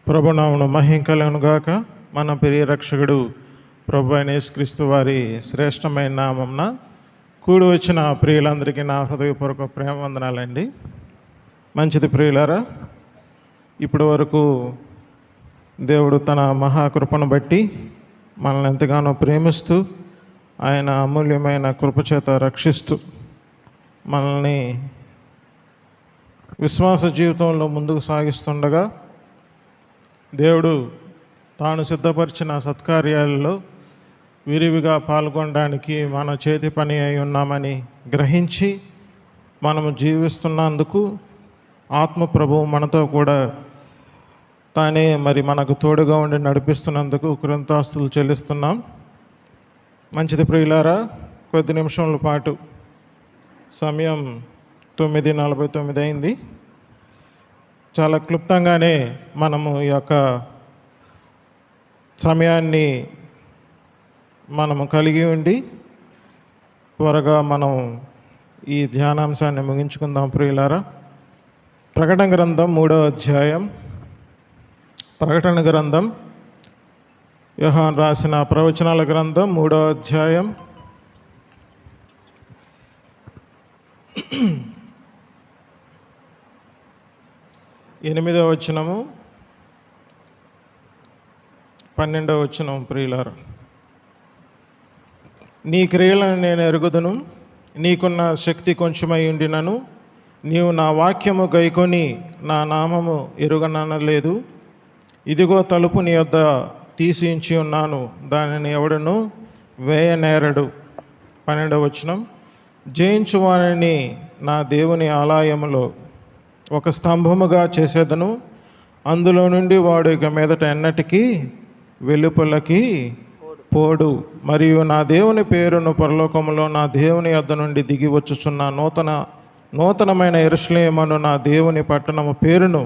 ప్రభునామమున మహిమ కలుగును గాక. మన ప్రియ రక్షకుడు ప్రభు అయిన యేసుక్రీస్తు వారి శ్రేష్టమైన నామమున కూడి వచ్చిన ప్రియులందరికీ నా హృదయపూర్వక ప్రేమ వందనాలండి. మంచిది ప్రియులారా, ఇప్పటి వరకు దేవుడు తన మహాకృపను బట్టి మనల్ని ఎంతగానో ప్రేమిస్తూ ఆయన అమూల్యమైన కృపచేత రక్షిస్తూ మనల్ని విశ్వాస జీవితంలో ముందుకు సాగిస్తుండగా దేవుడు తాను సిద్ధపరిచిన సత్కార్యాలలో విరివిగా పాల్గొనడానికి మన చేతి పని అయి ఉన్నామని గ్రహించి మనము జీవిస్తున్నందుకు ఆత్మ ప్రభువు మనతో కూడా తానే మనకు తోడుగా ఉండి నడిపిస్తున్నందుకు కృతజ్ఞతాస్తుతులు చెల్లిస్తున్నాం. మంచిది ప్రియులారా, కొద్ది నిమిషముల పాటు సమయం 9:49 అయింది. చాలా క్లుప్తంగానే మనము ఈ యొక్క సమయాన్ని మనము కలిగి ఉండి త్వరగా మనం ఈ ధ్యానాంశాన్ని ముగించుకుందాం ప్రియులారా. ప్రకటన గ్రంథం 3వ అధ్యాయం. ప్రకటన గ్రంథం యోహాను రాసిన ప్రవచనాల గ్రంథం 3వ అధ్యాయం 8వ వచనము 12వ వచనం. ప్రియులారా, నీ క్రియలను నేను ఎరుగుదును, నీకున్న శక్తి కొంచెమై ఉండినను నీవు నా వాక్యము గైకొని నా నామము ఎరుగననలేదు. ఇదిగో తలుపు నీ వద్ద తీసి ఉంచి ఉన్నాను, దానిని ఎవడను వేయనేరడు. 12వ వచనం. జయించువానిని నా దేవుని ఆలయములో ఒక స్తంభముగా చేసేదను, అందులో నుండి వాడు ఇక మీదట ఎన్నటికీ వెలుపలకి పోడు. మరియు నా దేవుని పేరును పరలోకములో నా దేవుని యొద్ద నుండి దిగి వచ్చుచున్న నూతనమైన యెరూషలేమును నా దేవుని పట్టణము పేరును,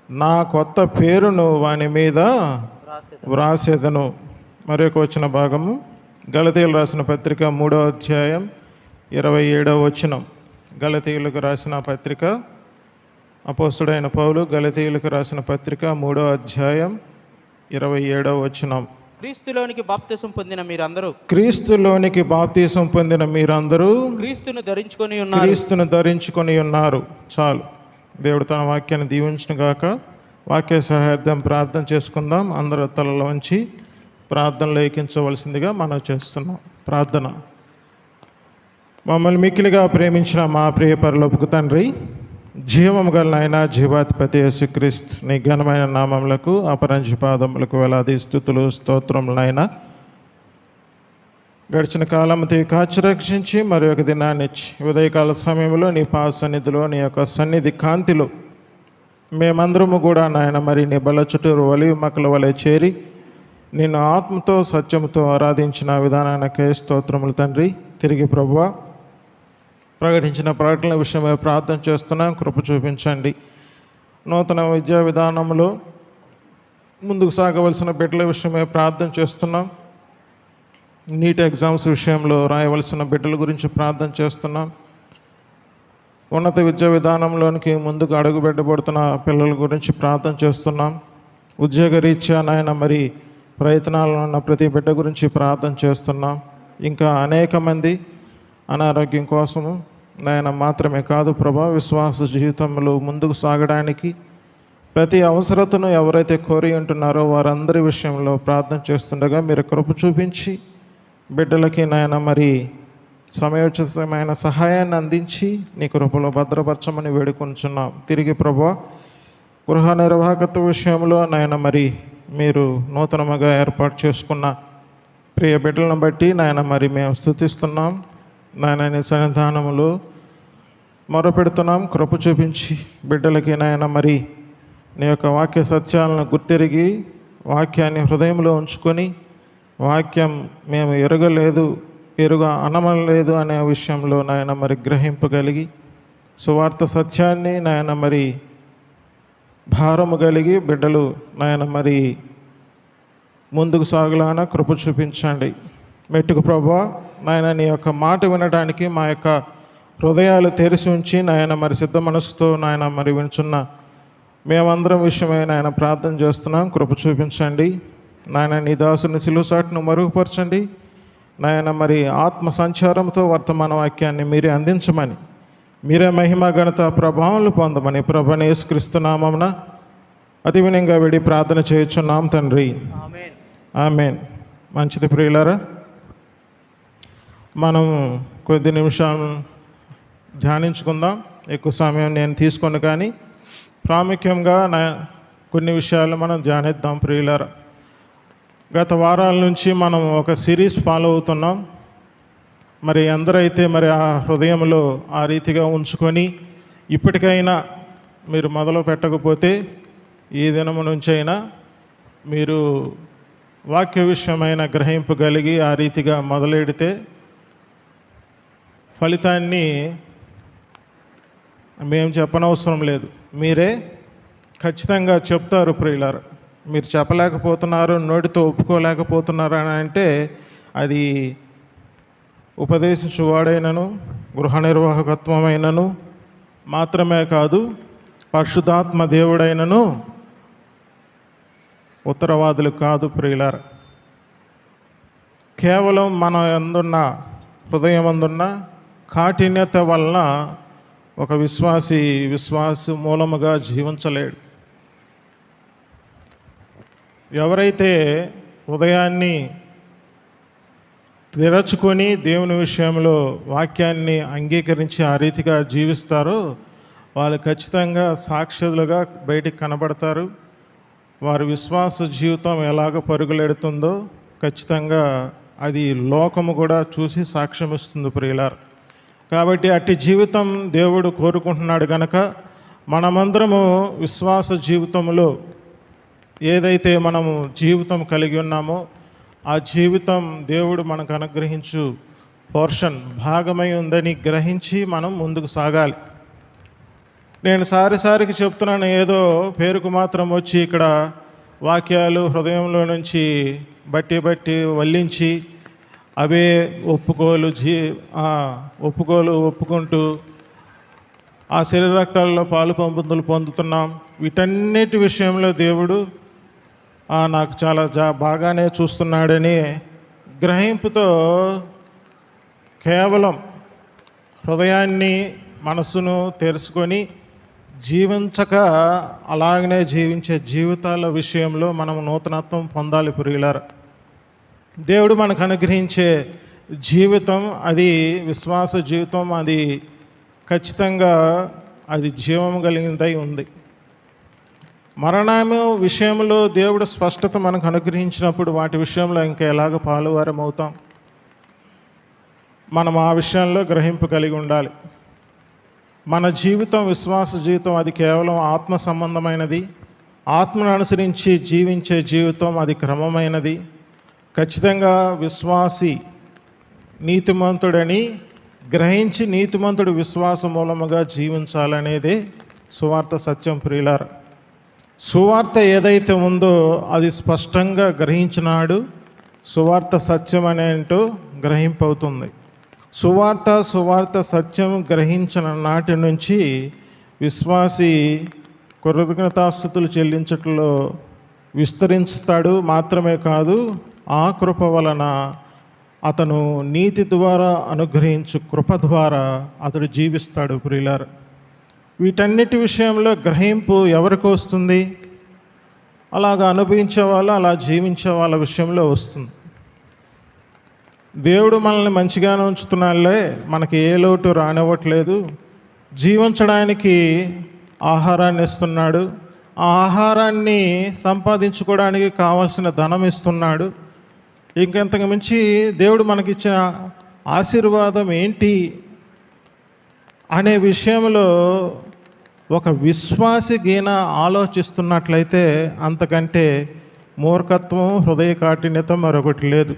నా కొత్త పేరును వాని మీద వ్రాసేదను. మరి ఒక వచ్చిన భాగము గలతీయులు రాసిన పత్రిక 3వ అధ్యాయం 27వ వచనం. గలతీయులకు రాసిన పత్రిక అపోస్తుడైన పౌలు గలతీయులకు రాసిన పత్రిక 3వ అధ్యాయం 27వ వచనం. క్రీస్తులోనికి బాప్తిసం పొందిన మీరందరూ క్రీస్తును ధరించుకొని ఉన్నారు. చాలు. దేవుడు తన వాక్యాన్ని దీవించును గాక. వాక్య సహాయార్థం ప్రార్థన చేసుకుందాం. అందరూ తలలో ఉంచి ప్రార్థనలో ఏకించవలసిందిగా మనం చేస్తున్నాం. ప్రార్థన. మమ్మల్ని మిక్కిలిగా ప్రేమించిన మా ప్రియ పరలోకపు తండ్రి, జీవము గల నాయన, జీవాధిపతి యేసుక్రీస్తు నీ ఘనమైన నామములకు అపరంజి పాదములకు వేలాది స్తుతులు స్తోత్రములు నాయన. గడిచిన కాలంతో కాచి రక్షించి మరి ఒక దినాన్ని ఇచ్చి ఉదయకాల సమయంలో నీ పాద సన్నిధిలో నీ యొక్క సన్నిధి కాంతిలో మేమందరము కూడా నాయన నీ బల చుట్టూరు ఒలీవ మొక్కల వలె చేరి నిన్ను ఆత్మతో సత్యముతో ఆరాధించిన విధానానికే స్తోత్రములు తండ్రి. తిరిగి ప్రభువా, ప్రకటించిన ప్రకటనల విషయమై ప్రార్థన చేస్తున్నాం. కృప చూపించండి. నూతన విద్యా విధానంలో ముందుకు సాగవలసిన బిడ్డల విషయమై ప్రార్థన చేస్తున్నాం. నీట్ ఎగ్జామ్స్ విషయంలో రాయవలసిన బిడ్డల గురించి ప్రార్థన చేస్తున్నాం. ఉన్నత విద్యా విధానంలోనికి ముందుకు అడుగు పెట్టబడుతున్న పిల్లల గురించి ప్రార్థన చేస్తున్నాం. ఉద్యోగ రీత్యా నాయన ప్రయత్నాల్లో ఉన్న ప్రతి బిడ్డ గురించి ప్రార్థన చేస్తున్నాం. ఇంకా అనేక మంది అనారోగ్యం కోసము నాయన మాత్రమే కాదు ప్రభా, విశ్వాస జీవితంలో ముందుకు సాగడానికి ప్రతి అవసరతను ఎవరైతే కోరి ఉంటున్నారో వారందరి విషయంలో ప్రార్థన చేస్తుండగా మీరు కృప చూపించి బిడ్డలకి నాయన సమయోచితమైన సహాయాన్ని అందించి నీ కృపలో భద్రపరచమని వేడుకొంచున్నాం. తిరిగి ప్రభా, గృహ నిర్వాహకత్వ విషయంలో నాయన మీరు నూతనముగా ఏర్పాటు చేసుకున్న ప్రియ బిడ్డలను బట్టి నాయన మేము స్తుతిస్తున్నాం. నాయన నీ సన్నిధానములో మొరపెడుతున్నాం. కృప చూపించి బిడ్డలకి నాయన నీ యొక్క వాక్య సత్యాలను గుర్తెరిగి వాక్యాన్ని హృదయంలో ఉంచుకొని వాక్యం మేము అనమలేదు అనే విషయంలో నాయన గ్రహింపగలిగి సువార్త సత్యాన్ని నాయన భారము కలిగి బిడ్డలు నాయన ముందుకు సాగులాన కృప చూపించండి. మెట్టుకు ప్రభువా, నాయన నీ యొక్క మాట వినడానికి మా యొక్క హృదయాలు తెరిచి ఉంచి నాయన సిద్ధ మనసుతో నాయన వింటున్న మేమందరం విషయమై నాయన ప్రార్థన చేస్తున్నాం. కృప చూపించండి నాయన. నీ దాసుని సిలువసాటును మరుగుపరచండి నాయన. మరి ఆత్మ సంచారంతో వర్తమాన వాక్యాన్ని మీరే అందించమని, మీరే మహిమ ఘనత ప్రభావాలు పొందమని ప్రభువైన యేసుక్రీస్తు నామమున అతి వినయంగా వేడి ప్రార్థన చేయుచున్నాం తండ్రి. ఆమేన్. ఆమేన్. మంచిది ప్రియులారా, మనం కొద్ది నిమిషాలు ధ్యానించుకుందాం. ఎక్కువ సమయం నేను తీసుకోను, కానీ ప్రాముఖ్యంగా కొన్ని విషయాలు మనం ధ్యానిద్దాం ప్రియులారా. గత వారాల నుంచి మనం ఒక సిరీస్ ఫాలో అవుతున్నాం. మరి అందరైతే మరి ఆ హృదయంలో ఆ రీతిగా ఉంచుకొని ఇప్పటికైనా మీరు మొదలు పెట్టకపోతే ఈ దినము నుంచైనా మీరు వాక్య విషయమైన గ్రహింపు కలిగి ఆ రీతిగా మొదలెడితే ఫలితాన్ని మేము చెప్పనవసరం లేదు, మీరే ఖచ్చితంగా చెప్తారు ప్రియులారా. మీరు చెప్పలేకపోతున్నారు, నోటితో ఒప్పుకోలేకపోతున్నారు అని అంటే అది ఉపదేశించువాడైనను గృహ నిర్వాహకత్వమైనను మాత్రమే కాదు, పరిశుద్ధాత్మ దేవుడైనను ఉత్తరవాదులు కాదు ప్రియులారా. కేవలం మన అందున్న హృదయం అందున్న కాఠిన్యత వలన ఒక విశ్వాసి మూలముగా జీవించలేడు. ఎవరైతే హృదయాన్ని తెరచుకొని దేవుని విషయంలో వాక్యాన్ని అంగీకరించి ఆ రీతిగా జీవిస్తారో వాళ్ళు ఖచ్చితంగా సాక్షులుగా బయటికి కనబడతారు. వారి విశ్వాస జీవితం ఎలాగ పరుగులెడుతుందో ఖచ్చితంగా అది లోకము కూడా చూసి సాక్ష్యం ఇస్తుంది ప్రియులారా. కాబట్టి అట్టి జీవితం దేవుడు కోరుకుంటున్నాడు గనక మనమందరము విశ్వాస జీవితంలో ఏదైతే మనము జీవితం కలిగి ఉన్నామో ఆ జీవితం దేవుడు మనకు అనుగ్రహించు పోర్షన్ భాగమై ఉందని గ్రహించి మనం ముందుకు సాగాలి. నేను సారికి చెప్తున్నాను, ఏదో పేరుకు మాత్రం వచ్చి ఇక్కడ వాక్యాలు హృదయంలో నుంచి బట్టి వల్లించి అవే ఒప్పుకుంటూ ఆ శరీర రక్తాలలో పాలు పంపుదలు పొందుతున్నాం. వీటన్నిటి విషయంలో దేవుడు నాకు చాలా బాగానే చూస్తున్నాడని గ్రహింపుతో కేవలం హృదయాన్ని మనసును తెరుచుకొని జీవించక అలాగనే జీవించే జీవితాల విషయంలో మనం నూతనత్వం పొందాలి ప్రియులారా. దేవుడు మనకు అనుగ్రహించే జీవితం అది విశ్వాస జీవితం, అది ఖచ్చితంగా అది జీవం కలిగినదై ఉంది. మరణము విషయంలో దేవుడు స్పష్టత మనకు అనుగ్రహించినప్పుడు వాటి విషయంలో ఇంకా ఎలాగ పాలువారం అవుతాం. మనం ఆ విషయంలో గ్రహింపు కలిగి ఉండాలి. మన జీవితం విశ్వాస జీవితం అది కేవలం ఆత్మ సంబంధమైనది. ఆత్మను అనుసరించి జీవించే జీవితం అది క్రమమైనది. ఖచ్చితంగా విశ్వాసి నీతిమంతుడని గ్రహించి నీతిమంతుడు విశ్వాస మూలముగా జీవించాలనేదే సువార్త సత్యం ప్రియులారా. సువార్త ఏదైతే ఉందో అది స్పష్టంగా గ్రహించినాడు సువార్త సత్యం అనేంటో గ్రహింపవుతుంది. సువార్త సత్యం గ్రహించిన నాటి నుంచి విశ్వాసి కృతజ్ఞతాస్తుతులు చెల్లించట్లో విస్తరిస్తాడు. మాత్రమే కాదు, ఆ కృప వలన అతను నీతి ద్వారా అనుగ్రహించు కృప ద్వారా అతడు జీవిస్తాడు ప్రియులారా. వీటన్నిటి విషయంలో గ్రహింపు ఎవరికి వస్తుంది? అలాగ అనుభవించే వాళ్ళు, అలా జీవించే వాళ్ళ విషయంలో వస్తుంది. దేవుడు మనల్ని మంచిగానే ఉంచుతున్నాళ్ళే, మనకి ఏ లోటు రానివ్వట్లేదు, జీవించడానికి ఆహారాన్ని ఇస్తున్నాడు, ఆ ఆహారాన్ని సంపాదించుకోవడానికి కావాల్సిన ధనం ఇస్తున్నాడు. ఇంకెంతకు మించి దేవుడు మనకిచ్చిన ఆశీర్వాదం ఏంటి అనే విషయంలో ఒక విశ్వాసి గీన ఆలోచిస్తున్నట్లయితే అంతకంటే మూర్ఖత్వం, హృదయ కాఠిన్యత మరొకటి లేదు.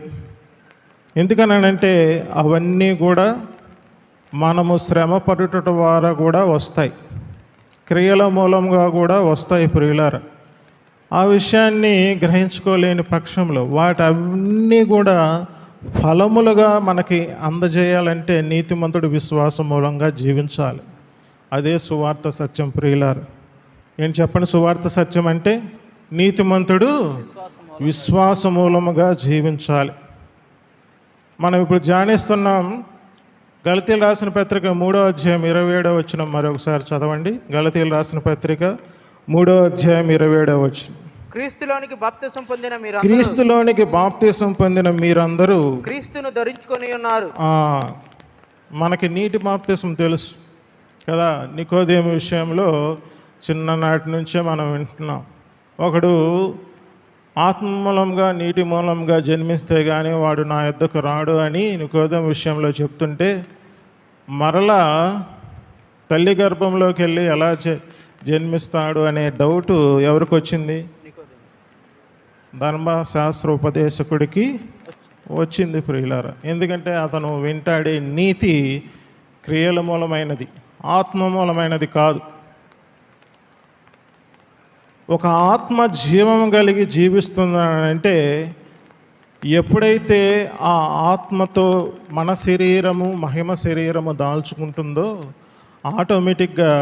ఎందుకనంటే అవన్నీ కూడా మనము శ్రమ పడుట ద్వారా కూడా వస్తాయి, క్రియల మూలంగా కూడా వస్తాయి ప్రియులారా. ఆ విషయాన్ని గ్రహించుకోలేని పక్షంలో వాటన్నీ కూడా ఫలములుగా మనకి అందజేయాలంటే నీతిమంతుడు విశ్వాసం మూలంగా జీవించాలి. అదే సువార్త సత్యం ప్రియులారా. ఏం చెప్పండి? సువార్త సత్యం అంటే నీతిమంతుడు విశ్వాస మూలముగా జీవించాలి. మనం ఇప్పుడు ధ్యానిస్తున్నాం గలతీయులు రాసిన పత్రిక 3వ అధ్యాయం 27వ వచనం. మరొకసారి చదవండి. గలతీయులు రాసిన పత్రిక 3వ అధ్యాయం 27వ వచనం. క్రీస్తులోనికి బాప్తిసం పొందిన మీరు క్రీస్తులోనికి బాప్తిసం పొందిన మీరందరూ క్రీస్తును ధరించుకొని ఉన్నారు. మనకి నీటి బాప్తిసం తెలుసు కదా. నికోదేము విషయంలో చిన్ననాటి నుంచే మనం వింటున్నాం. ఒకడు ఆత్మ మూలంగా నీటి మూలంగా జన్మిస్తే కానీ వాడు నా యొద్దకు రాడు అని నికోదేము విషయంలో చెప్తుంటే, మరలా తల్లి గర్భంలోకి వెళ్ళి ఎలా జన్మిస్తాడు అనే డౌటు ఎవరికి వచ్చింది? ధర్మశాస్త్ర ఉపదేశకుడికి వచ్చింది ప్రియులారా. ఎందుకంటే అతను వింటాడే నీతి క్రియల మూలమైనది, ఆత్మ మూలమైనది కాదు. ఒక ఆత్మ జీవం కలిగి జీవిస్తుందంటే ఎప్పుడైతే ఆ ఆత్మతో మన శరీరము మహిమ శరీరము దాల్చుకుంటుందో ఆటోమేటిక్గా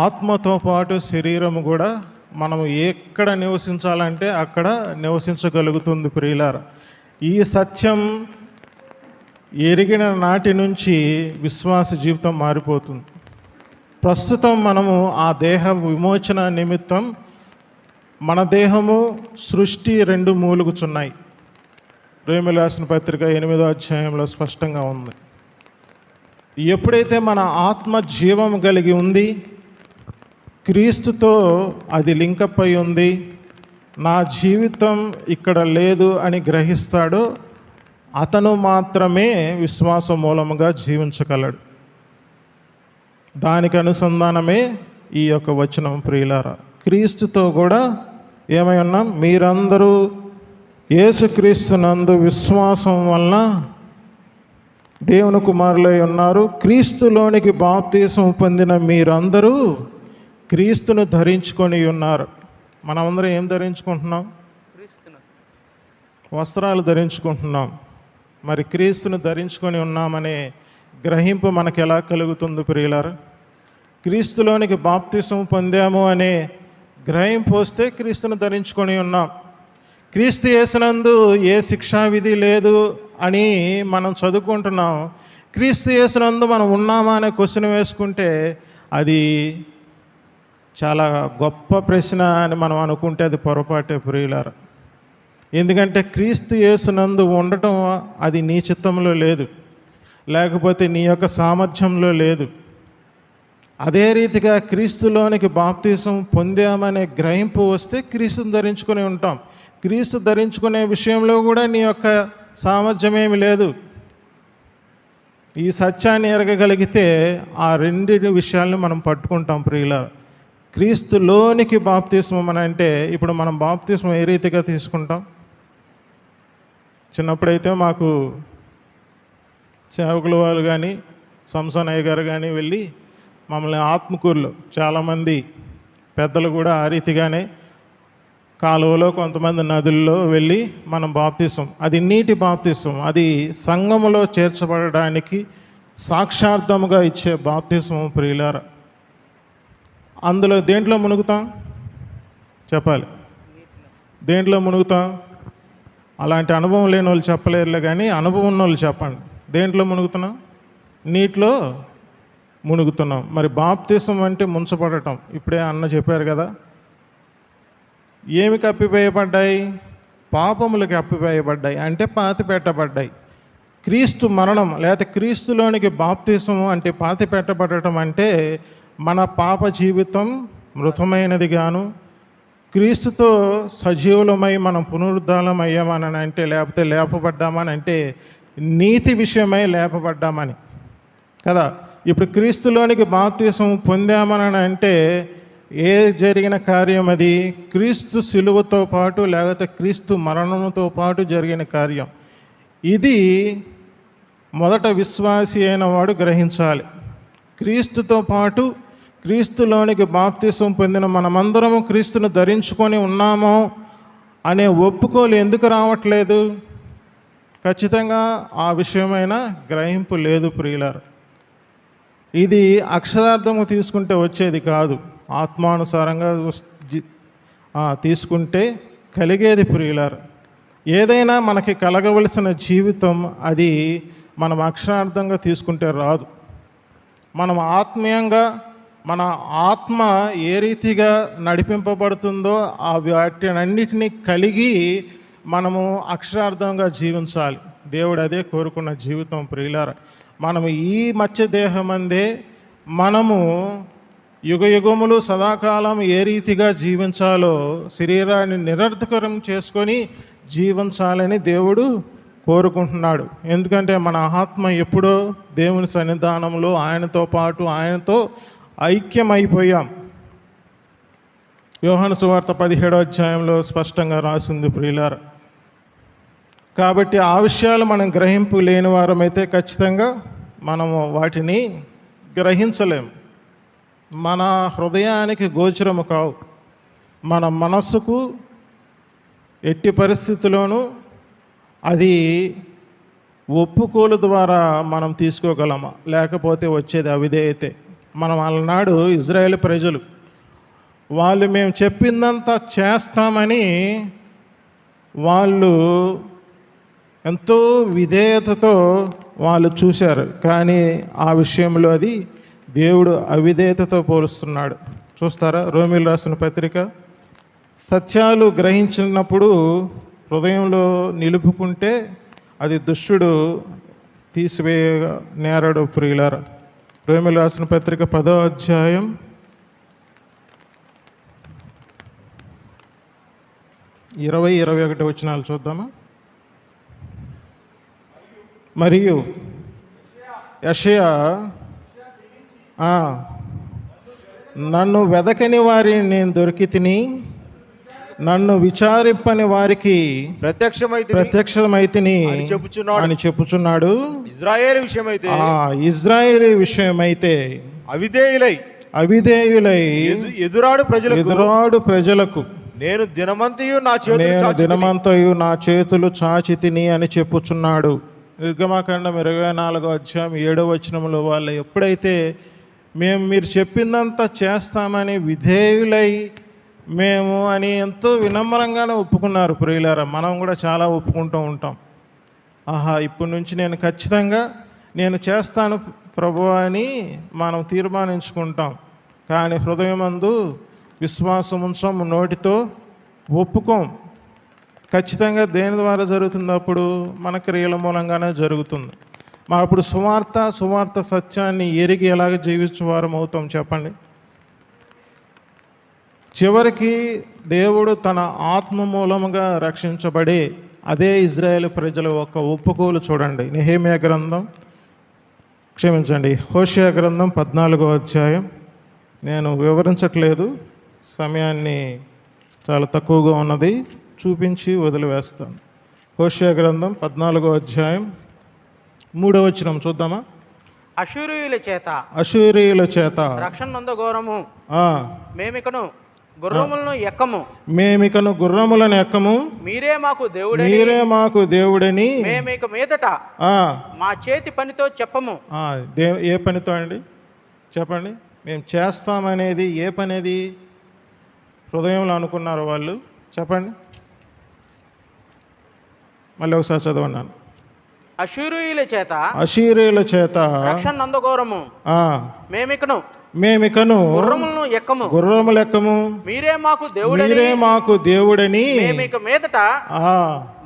ఆత్మతో పాటు శరీరము కూడా మనం ఎక్కడ నివసించాలంటే అక్కడ నివసించగలుగుతుంది ప్రియులారా. ఈ సత్యం ఎరిగిన నాటి నుంచి విశ్వాస జీవితం మారిపోతుంది. ప్రస్తుతం మనము ఆ దేహ విమోచన నిమిత్తం మన దేహము సృష్టి రెండు మూలుగుచున్నాయి. రోమీయులకు రాసిన పత్రిక 8వ అధ్యాయంలో స్పష్టంగా ఉంది. ఎప్పుడైతే మన ఆత్మ జీవం కలిగి ఉంది, క్రీస్తుతో అది లింకప్ అయి ఉంది, నా జీవితం ఇక్కడ లేదు అని గ్రహిస్తాడో అతను మాత్రమే విశ్వాస మూలముగా జీవించగలడు. దానికి అనుసంధానమే ఈ యొక్క వచనం ప్రియులారా. క్రీస్తుతో కూడా ఏమై ఉన్నాం? మీరందరూ యేసుక్రీస్తునందు విశ్వాసం వలన దేవుని కుమారులై ఉన్నారు. క్రీస్తులోనికి బాప్తీసం పొందిన మీరందరూ క్రీస్తును ధరించుకొని ఉన్నారు. మనమందరం ఏం ధరించుకుంటున్నాం? వస్త్రాలు ధరించుకుంటున్నాం. మరి క్రీస్తును ధరించుకొని ఉన్నామనే గ్రహింపు మనకు ఎలా కలుగుతుంది ప్రియులారా? క్రీస్తులోనికి బాప్తిసం పొందాము అనే గ్రహింపు వస్తే క్రీస్తును ధరించుకొని ఉన్నాం. క్రీస్తు యేసునందు ఏ శిక్షా విధి లేదు అని మనం చదువుకుంటున్నాం. క్రీస్తు యేసునందు మనం ఉన్నామా అనే క్వశ్చన్ వేసుకుంటే అది చాలా గొప్ప ప్రశ్న అని మనం అనుకుంటే అది పొరపాటే ప్రియులారా. ఎందుకంటే క్రీస్తు యేసునందు ఉండటం అది నీ చిత్తంలో లేదు, లేకపోతే నీ యొక్క సామర్థ్యంలో లేదు. అదే రీతిగా క్రీస్తులోనికి బాప్తీసం పొందామనే గ్రహింపు వస్తే క్రీస్తుని ధరించుకొని ఉంటాం. క్రీస్తు ధరించుకునే విషయంలో కూడా నీ యొక్క సామర్థ్యం ఏమి లేదు. ఈ సత్యాన్ని ఎరగగలిగితే ఆ రెండు విషయాలను మనం పట్టుకుంటాం ప్రియులారా. క్రీస్తులోనికి బాప్తీసం అని అంటే ఇప్పుడు మనం బాప్తీసం ఏ రీతిగా తీసుకుంటాం? చిన్నప్పుడైతే మాకు సేవకుల వాళ్ళు కానీ సంసోన్ అయ్య గారు కానీ వెళ్ళి మమ్మల్ని ఆత్మకూరులో చాలామంది పెద్దలు కూడా ఆ రీతిగానే కాలువలో కొంతమంది నదుల్లో వెళ్ళి మనం బాప్తీసం, అది నీటి బాప్తీసం, అది సంఘములో చేర్చబడడానికి సాక్షార్థముగా ఇచ్చే బాప్తీసం ప్రియులారా. అందులో దేంట్లో మునుగుతాం చెప్పాలి? దేంట్లో మునుగుతాం? అలాంటి అనుభవం లేని వాళ్ళు చెప్పలేరులే, కానీ అనుభవం ఉన్న వాళ్ళు చెప్పండి. దేంట్లో మునుగుతున్నాం? నీటిలో మునుగుతున్నాం. మరి బాప్తిసం అంటే ముంచబడటం. ఇప్పుడే అన్న చెప్పారు కదా. ఏమి కప్పివేయబడ్డాయి? పాపములకు కప్పివేయబడ్డాయి, అంటే పాతి పెట్టబడ్డాయి. క్రీస్తు మరణం లేకపోతే క్రీస్తులోనికి బాప్తిసం అంటే పాతి పెట్టబడటం అంటే మన పాప జీవితం మృతమైనదిగాను, క్రీస్తుతో సజీవులమై మనం పునరుద్ధానం అయ్యామని అంటే, లేకపోతే లేపబడ్డామని అంటే నీతి విషయమై లేపబడ్డామని కదా. ఇప్పుడు క్రీస్తులోనికి బాప్తీసం పొందామని అంటే ఏ జరిగిన కార్యం? అది క్రీస్తు శిలువతో పాటు లేకపోతే క్రీస్తు మరణంతో పాటు జరిగిన కార్యం. ఇది మొదట విశ్వాసి అయిన వాడు గ్రహించాలి. క్రీస్తుతో పాటు క్రీస్తులోనికి బాప్తీసం పొందిన మనమందరము క్రీస్తును ధరించుకొని ఉన్నామో అనే ఒప్పుకోలు ఎందుకు రావట్లేదు? ఖచ్చితంగా ఆ విషయమైన గ్రహింపు లేదు ప్రియులారు. ఇది అక్షరార్థము తీసుకుంటే వచ్చేది కాదు. ఆత్మానుసారంగా తీసుకుంటే కలిగేది ప్రియులారు. ఏదైనా మనకి కలగవలసిన జీవితం అది మనం అక్షరార్థంగా తీసుకుంటే రాదు. మనం ఆత్మీయంగా మన ఆత్మ ఏ రీతిగా నడిపింపబడుతుందో ఆ వాటినన్నిటినీ కలిగి మనము అక్షరార్థంగా జీవించాలి. దేవుడు అదే కోరుకున్న జీవితం ప్రియులార. మనము ఈ మత్స్య దేహమందే మనము యుగయుగములు సదాకాలం ఏ రీతిగా జీవించాలో శరీరాన్ని నిరర్థకరం చేసుకొని జీవించాలని దేవుడు కోరుకుంటున్నాడు. ఎందుకంటే మన ఆత్మ ఎప్పుడో దేవుని సన్నిధానంలో ఆయనతో పాటు ఆయనతో ఐక్యమైపోయాం. యోహాను సువార్త 17వ అధ్యాయంలో స్పష్టంగా రాసింది ప్రియులారా. కాబట్టి ఆ విషయాలు మనం గ్రహింపు లేని వారమైతే ఖచ్చితంగా మనము వాటిని గ్రహించలేము. మన హృదయానికి గోచరము కావు. మన మనస్సుకు ఎట్టి పరిస్థితుల్లోనూ అది ఒప్పుకోలు ద్వారా మనం తీసుకోగలమా, లేకపోతే వచ్చేది అవిధేయతే. మనం అలనాడు ఇజ్రాయేల్ ప్రజలు వాళ్ళు మేము చెప్పిందంతా చేస్తామని వాళ్ళు ఎంతో విధేయతతో వాళ్ళు చూశారు. కానీ ఆ విషయంలో అది దేవుడు అవిధేయతతో పోలుస్తున్నాడు. చూస్తారా రోమీయులు రాసిన పత్రిక. సత్యాలు గ్రహించినప్పుడు హృదయంలో నిలుపుకుంటే అది దుష్టుడు తీసివేయ నేరడు ప్రియులారా. రోమీయులు రాసిన పత్రిక 10వ అధ్యాయం 20-21 వచనాలు చూద్దామా. మరియు యెషయా నన్ను వెదకని వారిని నేను దొరికి తిని, నన్ను విచారింపని వారికి ప్రత్యక్షమైతిని అని చెప్పుచున్నాడు. ఇజ్రాయేలు విషయమైతే అవిధేయులై ఎదురాడు ప్రజలకు నేను దినమంతయు నా చేతులు చాచి తిని అని చెప్పుచున్నాడు. నిర్గమకాండం 24వ అధ్యాయం 7వ వచనంలో వాళ్ళు ఎప్పుడైతే మీరు చెప్పిందంతా చేస్తామని విధేయులై మేము అని ఎంతో వినమ్రంగానే ఒప్పుకున్నారు ప్రియులారా. మనం కూడా చాలా ఒప్పుకుంటూ ఉంటాం. ఇప్పటి నుంచి నేను ఖచ్చితంగా నేను చేస్తాను ప్రభువా అని మనం తీర్మానించుకుంటాం. కానీ హృదయమందు విశ్వాసం ఉంచం, నోటితో ఒప్పుకోం. ఖచ్చితంగా దేని ద్వారా జరుగుతుంది? అప్పుడు మన క్రియల మూలంగానే జరుగుతుంది. మరి అప్పుడు సువార్త సత్యాన్ని ఎరిగి ఎలాగ జీవించేవారం అవుతాం చెప్పండి. చివరికి దేవుడు తన ఆత్మ మూలముగా రక్షించబడే అదే ఇజ్రాయేల్ ప్రజల ఒక ఒప్పుకోలు చూడండి. నెహెమ్యా గ్రంథం హోషేయ గ్రంథం 14వ అధ్యాయం. నేను వివరించట్లేదు, సమయాన్ని చాలా తక్కువగా ఉన్నది, చూపించి వదిలివేస్తాను. హోషేయ గ్రంథం 14వ అధ్యాయం 3వ వచనం చూద్దామా. అశూరీయుల చేత రక్షణ నొందగోరము, మేమికను గుర్రములను ఎక్కము, మీరే మాకు దేవుడని మేమిక మీదట మా చేతి పనితో చెప్పము. ఏ పనితో అండి చెప్పండి. మేము చేస్తామనేది ఏ పనేది హృదయంలో అనుకున్నారు వాళ్ళు? చెప్పండి, మళ్ళీ ఒకసారి చదవన్నాను. అశూరీయుల చేత రక్షణ నొందగోరము, మేమికను గుర్రములు ఎక్కము, మీరే మాకు దేవుడని మేమిక మీదట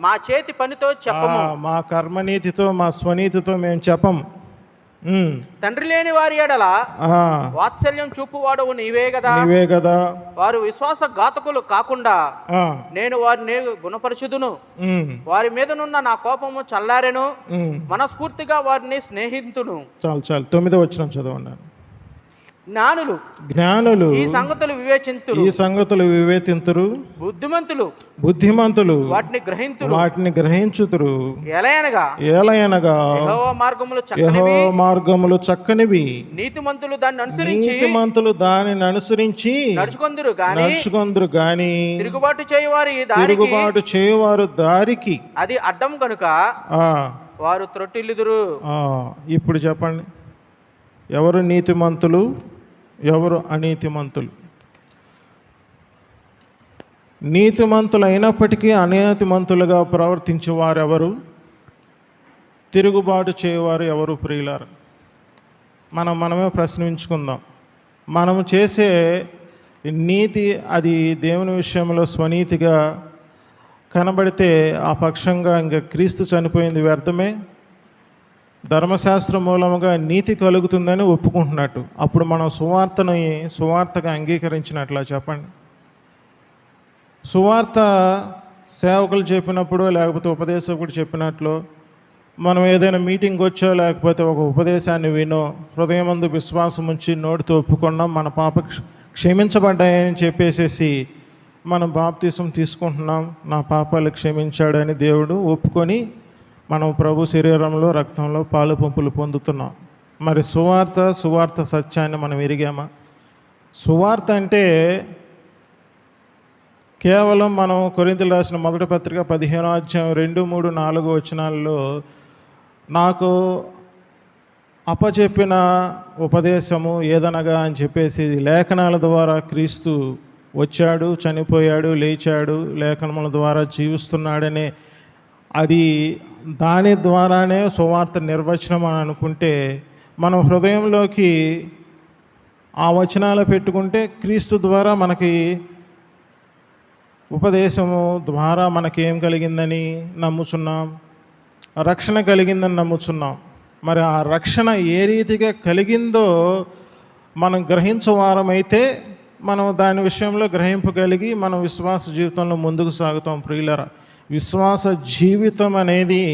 మా చేతి పనితో చెప్పము. మా కర్మనీతితో మా స్వనీతితో మేము చెప్పము. తండ్రి లేని వారి ఎడల వాత్సల్యం చూపువాడవు నీవే కదా. వారు విశ్వాసఘాతకులు కాకుండా నేను వారిని గుణపరచుదును. వారి మీదనున్న నా కోపము చల్లారెను, మనస్ఫూర్తిగా వారిని స్నేహితును. చాలు 9వ వచనం చదవండి. జ్ఞానులు ఈ సంగతులు వివేచింతురు, బుద్ధిమంతులు వాటిని గ్రహించుతురు. ఏలయనగా యెహోవా మార్గములు చక్కనివి, నీతిమంతులు దానిని అనుసరించి నడుచుకొందురు గాని తిరుగుబాటు చేయువారు దారికి అది అడ్డం కనుక వారు త్రొట్టిల్లుదురు. ఇప్పుడు చెప్పండి, ఎవరు నీతిమంతులు, ఎవరు అనీతిమంతులు? నీతిమంతులు అయినప్పటికీ అనీతిమంతులుగా ప్రవర్తించే వారెవరు? తిరుగుబాటు చేయవారు ఎవరు ప్రియులారు? మనమే ప్రశ్నించుకుందాం. మనము చేసే నీతి అది దేవుని విషయంలో స్వనీతిగా కనబడితే ఆ పక్షంగా ఇంకా క్రీస్తు చనిపోయింది వ్యర్థమే. ధర్మశాస్త్ర మూలముగా నీతి కలుగుతుందని ఒప్పుకుంటున్నట్టు అప్పుడు మనం సువార్తగా అంగీకరించినట్లా చెప్పండి. సువార్త సేవకులు చెప్పినప్పుడు లేకపోతే ఉపదేశకుడు చెప్పినట్లు మనం ఏదైనా మీటింగ్ వచ్చో లేకపోతే ఒక ఉపదేశాన్ని వినో హృదయమందు విశ్వాసం ఉంచి నోటితో ఒప్పుకున్నాం మన పాప క్షమించబడ్డాయని చెప్పేసేసి మనం బాప్తీసం తీసుకుంటున్నాం, నా పాపాలు క్షమించాడని దేవుడు ఒప్పుకొని మనం ప్రభు శరీరంలో రక్తంలో పాలు పంపులు పొందుతున్నాం. మరి సువార్త సత్యాన్ని మనం ఎరిగామా? సువార్త అంటే కేవలం మనం కొరింథీయులకు రాసిన మొదటి పత్రిక 15వ అధ్యాయం 2, 3, 4 వచనాల్లో నాకు అప్పచెప్పిన ఉపదేశము ఏదనగా అని చెప్పేసి లేఖనాల ద్వారా క్రీస్తు వచ్చాడు, చనిపోయాడు, లేచాడు, లేఖనముల ద్వారా జీవిస్తున్నాడనే అది దాని ద్వారానే సువార్త నిర్వచనం అని అనుకుంటే మనం హృదయంలోకి ఆ వచనాలు పెట్టుకుంటే క్రీస్తు ద్వారా మనకి ఉపదేశము ద్వారా మనకేం కలిగిందని నమ్ముచున్నాం, రక్షణ కలిగిందని నమ్ముచున్నాం. మరి ఆ రక్షణ ఏ రీతిగా కలిగిందో మనం గ్రహించవారమైతే మనం దాని విషయంలో గ్రహింపు కలిగి మనం విశ్వాస జీవితంలో ముందుకు సాగుతాం. ప్రియులరా, విశ్వాస జీవితం అనేది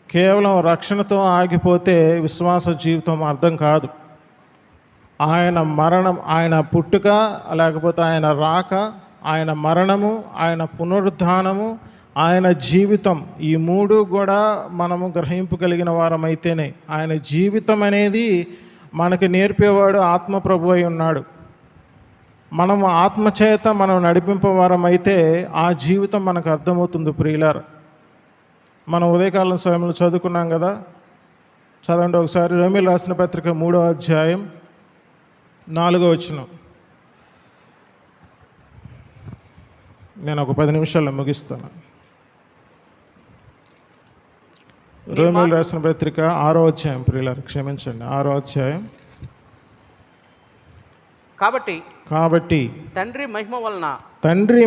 కేవలం రక్షణతో ఆగిపోతే విశ్వాస జీవితం అర్థం కాదు. ఆయన మరణం, ఆయన పుట్టుక, లేకపోతే ఆయన రాక, ఆయన మరణము, ఆయన పునరుద్ధానము, ఆయన జీవితం, ఈ మూడు కూడా మనము గ్రహింపు కలిగిన వారమైతేనే ఆయన జీవితం అనేది మనకి నేర్పేవాడు ఆత్మ ప్రభు అయి ఉన్నాడు. మనము ఆత్మచేత మనం నడిపింపవారమైతే ఆ జీవితం మనకు అర్థమవుతుంది. ప్రియులారా, మనం ఉదయకాలం స్వయంలో చదువుకున్నాం కదా, చదవండి ఒకసారి. రోమీయులకు రాసిన పత్రిక 3వ అధ్యాయం 4వ వచనం. నేను ఒక 10 నిమిషాల్లో ముగిస్తాను. రోమీయులకు రాసిన పత్రిక 6వ అధ్యాయం, ప్రియులారా క్షమించండి, 6వ అధ్యాయం. కాబట్టి తండ్రి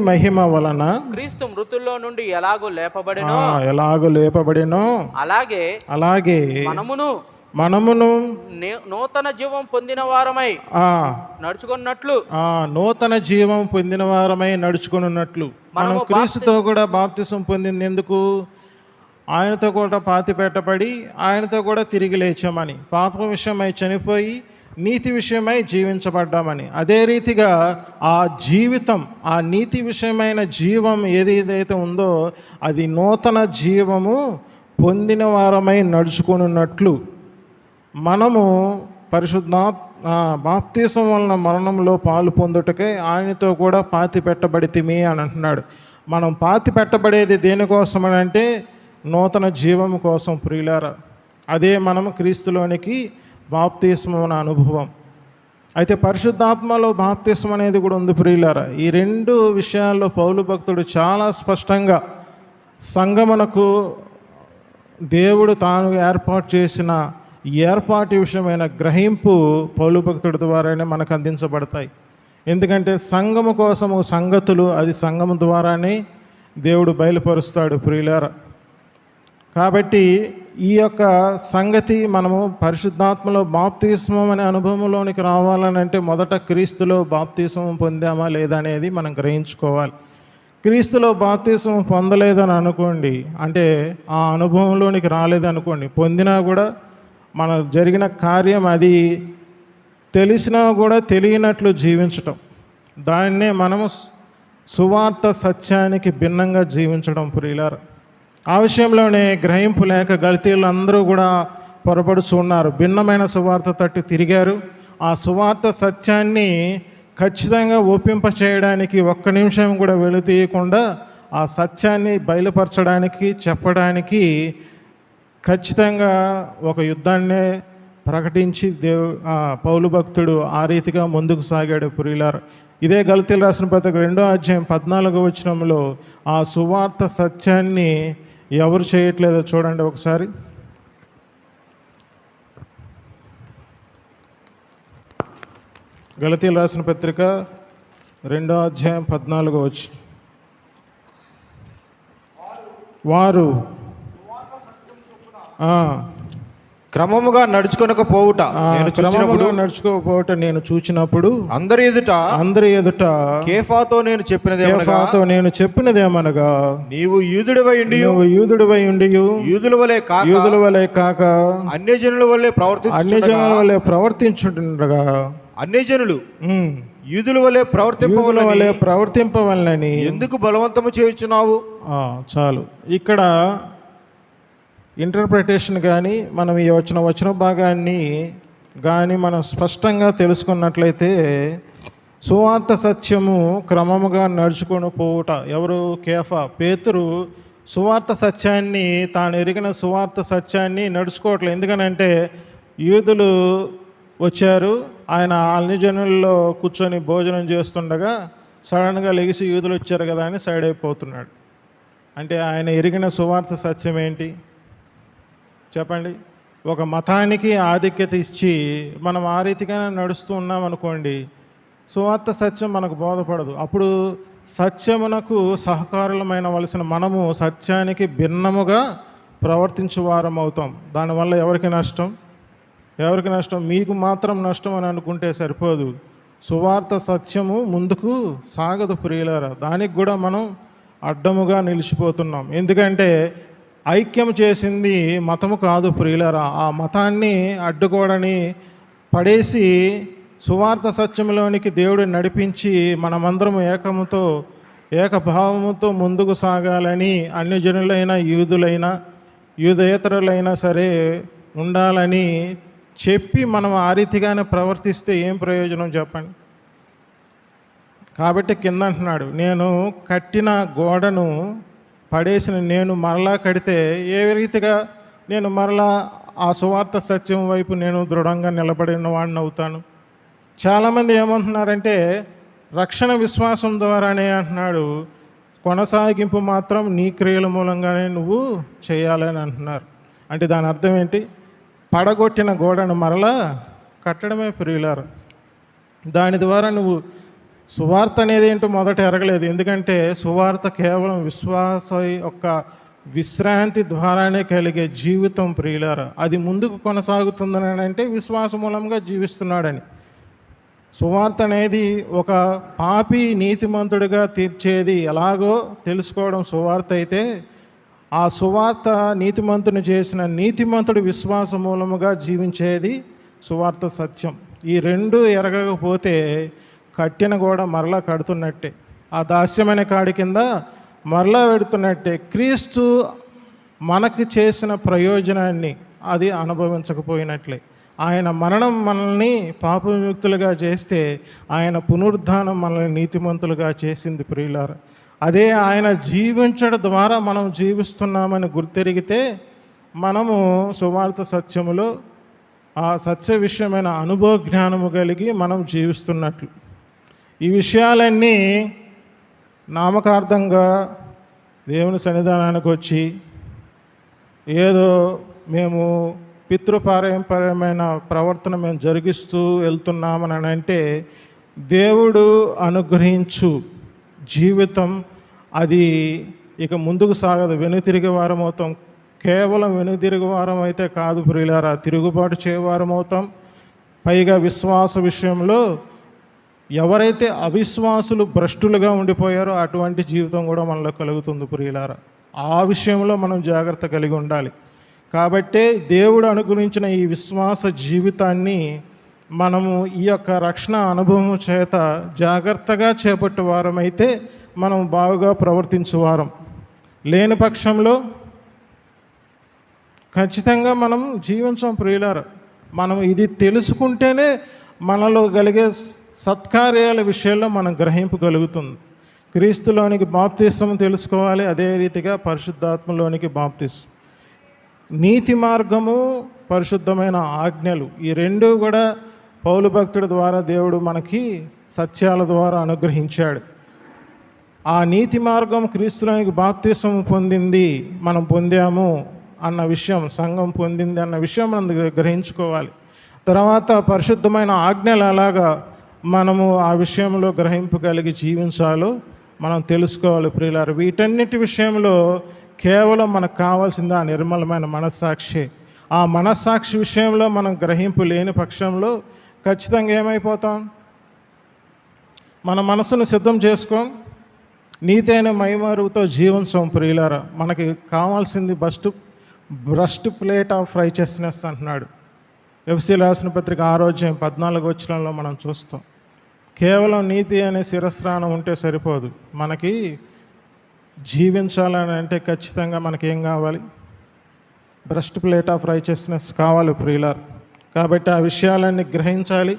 మహిమ వలన క్రీస్తు మృతుల్లో నుండి ఎలాగో లేపబడినో అలాగే మనమును నూతన జీవం పొందిన వారమై నడుచుకున్నట్లు మనం క్రీస్తుతో కూడా బాప్తిసం పొందింది ఎందుకు? ఆయనతో కూడా పాతి పెట్టబడి ఆయనతో కూడా తిరిగి లేచామని, పాపం విషయమై చనిపోయి నీతి విషయమై జీవించబడ్డామని. అదే రీతిగా ఆ జీవితం, ఆ నీతి విషయమైన జీవం ఏదైతే ఉందో అది నూతన జీవము పొందిన వారమై నడుచుకున్నట్లు మనము బాప్తీసం వలన మరణంలో పాలు పొందుటకై ఆయనతో కూడా పాతి పెట్టబడితిమి అని అంటున్నాడు. మనం పాతి పెట్టబడేది దేనికోసం అంటే నూతన జీవం కోసం. ప్రియులారా, అదే మనము క్రీస్తులోనికి బాప్తీసం అనే అనుభవం. అయితే పరిశుద్ధాత్మలో బాప్తీసం అనేది కూడా ఉంది. ప్రియులారా, ఈ 2 విషయాల్లో పౌలు భక్తుడు చాలా స్పష్టంగా సంగమునకు దేవుడు తాను ఏర్పాటు చేసిన ఏర్పాటు విషయమైన గ్రహింపు పౌలు భక్తుడి ద్వారానే మనకు అందించబడతాయి. ఎందుకంటే సంఘము కోసము సంగతులు అది సంఘము ద్వారానే దేవుడు బయలుపరుస్తాడు. ప్రియులారా, కాబట్టి ఈ యొక్క సంగతి మనము పరిశుద్ధాత్మలో బాప్తిస్మం అనే అనుభవంలోనికి రావాలని అంటే మొదట క్రీస్తులో బాప్తిస్మం పొందామా లేదా అనేది మనం గ్రహించుకోవాలి. క్రీస్తులో బాప్తిస్మం పొందలేదని అనుకోండి, అంటే ఆ అనుభవంలోనికి రాలేదనుకోండి, పొందినా కూడా మన జరిగిన కార్యం అది తెలిసినా కూడా తెలియనట్లు జీవించటం, దాన్నే మనము సువార్త సత్యానికి భిన్నంగా జీవించడం. ప్రియులారా, ఆ విషయంలోనే గ్రహింపు లేక గలితీయులు అందరూ కూడా పొరపడుచు ఉన్నారు. భిన్నమైన సువార్త తట్టు తిరిగారు. ఆ సువార్త సత్యాన్ని ఖచ్చితంగా ఒప్పింప చేయడానికి ఒక్క నిమిషం కూడా వెలుతీయకుండా ఆ సత్యాన్ని బయలుపరచడానికి చెప్పడానికి ఖచ్చితంగా ఒక యుద్ధాన్నే ప్రకటించి పౌలు భక్తుడు ఆ రీతిగా ముందుకు సాగాడు. ప్రియులారా, ఇదే గలతీలు రాసిన పత్రిక 2వ అధ్యాయం 14వ వచనంలో ఆ సువార్త సత్యాన్ని ఎవరు చేయట్లేదో చూడండి ఒకసారి. గలతీలు రాసిన పత్రిక 2వ అధ్యాయం 14వ వచనం. వారు క్రమముగా నడుచుకొనకపోవుట నేను చూచినప్పుడు, నడుచుకోకపోవట నేను చూచినప్పుడు, అందరి ఎదుట కేఫాతో నేను చెప్పినదేమనగా నీవు యూదుడివై ఉండి యూదుల వలె కాక అన్యజనుల వలె ప్రవర్తించుండగా అన్యజనులు యూదుల వలె ప్రవర్తింపవలనని ఎందుకు బలవంతము చేయుచున్నావు? చాలు. ఇక్కడ ఇంటర్ప్రిటేషన్ కానీ మనం ఈ వచన భాగాన్ని కానీ మనం స్పష్టంగా తెలుసుకున్నట్లయితే సువార్త సత్యము క్రమముగా నడుచుకొని పోవుట. ఎవరు? కేఫా, పేతురు సువార్త సత్యాన్ని, తాను ఎరిగిన సువార్త సత్యాన్ని నడుచుకోవట్లేదు. ఎందుకనంటే యూదులు వచ్చారు, ఆయన అన్యజనుల్లో కూర్చొని భోజనం చేస్తుండగా సడన్గా లెగిసి యూదులు వచ్చారు కదా అని సైడ్ అయిపోతున్నాడు. అంటే ఆయన ఎరిగిన సువార్త సత్యం ఏంటి చెప్పండి? ఒక మతానికి ఆధిక్యత ఇచ్చి మనం ఆ రీతిగానే నడుస్తూ ఉన్నాం అనుకోండి, సువార్త సత్యం మనకు బోధపడదు. అప్పుడు సత్యమునకు సహకారులమైనవలసిన మనము సత్యానికి భిన్నముగా ప్రవర్తించే వారం అవుతాం. దానివల్ల ఎవరికి నష్టం? మీకు మాత్రం నష్టం అని అనుకుంటే సరిపోదు. సువార్త సత్యము ముందుకు సాగదు ప్రియులారా. దానికి కూడా మనం అడ్డముగా నిలిచిపోతున్నాం. ఎందుకంటే ఐక్యం చేసింది మతము కాదు ప్రియులారా. ఆ మతాన్ని అడ్డుకోవడని పడేసి సువార్త సత్యంలోనికి దేవుడు నడిపించి మనమందరం ఏకభావముతో ముందుకు సాగాలని, అన్యజనులైన యూదేతరులైనా సరే ఉండాలని చెప్పి మనం ఆ రీతిగానే ప్రవర్తిస్తే ఏం ప్రయోజనం చెప్పండి? కాబట్టి కింద అంటున్నాడు, నేను కట్టిన గోడను పడేసిన నేను మరలా కడితే ఏ రీతిగా నేను మరలా ఆ సువార్త సత్యం వైపు నేను దృఢంగా నిలబడిన వాడిని అవుతాను. చాలామంది ఏమంటున్నారంటే రక్షణ విశ్వాసం ద్వారానే అంటున్నాడు, కొనసాగింపు మాత్రం నీ క్రియల మూలంగానే నువ్వు చేయాలని అంటున్నారు. అంటే దాని అర్థం ఏంటి? పడగొట్టిన గోడను మరలా కట్టడమే ప్రియులారు. దాని ద్వారా నువ్వు సువార్త అనేది ఏంటో మొదట ఎరగలేదు. ఎందుకంటే సువార్త కేవలం విశ్వాస యొక్క విశ్రాంతి ద్వారానే కలిగే జీవితం ప్రియులారా. అది ముందుకు కొనసాగుతుందని అంటే విశ్వాస మూలంగా జీవిస్తున్నాడని. సువార్త అనేది ఒక పాపి నీతిమంతుడిగా తీర్చేది ఎలాగో తెలుసుకోవడం సువార్త అయితే, ఆ సువార్త నీతిమంతుని చేసిన నీతిమంతుడి విశ్వాస మూలముగా జీవించేది సువార్త సత్యం. ఈ రెండు ఎరగకపోతే కట్టిన కూడా మరలా కడుతున్నట్టే, ఆ దాస్యమైన కాడి కింద మరలా పెడుతున్నట్టే. క్రీస్తు మనకు చేసిన ప్రయోజనాన్ని అది అనుభవించకపోయినట్లే. ఆయన మరణం మనల్ని పాప విముక్తులుగా చేస్తే, ఆయన పునరుద్ధానం మనల్ని నీతిమంతులుగా చేసింది ప్రియులారా. అదే ఆయన జీవించడం ద్వారా మనం జీవిస్తున్నామని గుర్తెరిగితే మనము సువార్త సత్యములో ఆ సత్య విషయమైన అనుభవ జ్ఞానము కలిగి మనం జీవిస్తున్నట్లు. ఈ విషయాలన్నీ నామకార్థంగా దేవుని సన్నిధానానికి వచ్చి ఏదో మేము పితృపారంపర్యమైన ప్రవర్తన మేము జరిగిస్తూ వెళ్తున్నామని అంటే, దేవుడు అనుగ్రహించు జీవితం అది ఇక ముందుకు సాగదు. వెనుతిరిగే వారం అవుతాం. కేవలం వెనుతిరిగే వారం అయితే కాదు ప్రియులారా, తిరుగుబాటు చేయవారం అవుతాం. పైగా విశ్వాస విషయంలో ఎవరైతే అవిశ్వాసులు భ్రష్టులుగా ఉండిపోయారో అటువంటి జీవితం కూడా మనలో కలుగుతుంది ప్రియులారా. ఆ విషయంలో మనం జాగ్రత్త కలిగి ఉండాలి. కాబట్టే దేవుడు అనుగ్రహించిన ఈ విశ్వాస జీవితాన్ని మనము ఈ యొక్క రక్షణ అనుభవం చేత జాగ్రత్తగా చేపట్టే వారమైతే మనం బాగా ప్రవర్తించేవారం. లేని పక్షంలో ఖచ్చితంగా మనం జీవించం ప్రియులారా. మనం ఇది తెలుసుకుంటేనే మనలో కలిగే సత్కార్యాల విషయంలో మనం గ్రహింపగలుగుతుంది. క్రీస్తులోనికి బాప్తిస్మం తెలుసుకోవాలి, అదే రీతిగా పరిశుద్ధాత్మలోనికి బాప్తిస్మం. నీతి మార్గము, పరిశుద్ధమైన ఆజ్ఞలు, ఈ రెండు కూడా పౌలు భక్తుడి ద్వారా దేవుడు మనకి సత్యాల ద్వారా అనుగ్రహించాడు. ఆ నీతి మార్గం క్రీస్తులోనికి బాప్తిసం పొందింది, మనం పొందాము అన్న విషయం, సంఘం పొందింది అన్న విషయం మనం గ్రహించుకోవాలి. తర్వాత పరిశుద్ధమైన ఆజ్ఞలు ఎలాగా మనము ఆ విషయంలో గ్రహింపగలిగి జీవించాలో మనం తెలుసుకోవాలి ప్రియులారు. వీటన్నిటి విషయంలో కేవలం మనకు కావాల్సింది ఆ నిర్మలమైన మనస్సాక్షి. ఆ మనస్సాక్షి విషయంలో మనం గ్రహింపు లేని పక్షంలో ఖచ్చితంగా ఏమైపోతాం? మన మనసును సిద్ధం చేసుకోం, నీతి అయిన మైమరుతో జీవించం ప్రియులారా. మనకి కావాల్సింది బ్రస్ట్ ప్లేట్ ఆఫ్ రైచియస్నెస్ అంటున్నాడు. ఎఫ్ఎస్సీ రాసిన పత్రిక 6:14 మనం చూస్తాం. కేవలం నీతి అనే శిరస్నానం ఉంటే సరిపోదు. మనకి జీవించాలని అంటే ఖచ్చితంగా మనకేం కావాలి? బ్రస్ట్ ప్లేట్ ఆఫ్ రైచియస్నెస్ కావాలి ప్రియులార్. కాబట్టి ఆ విషయాలన్నీ గ్రహించాలి.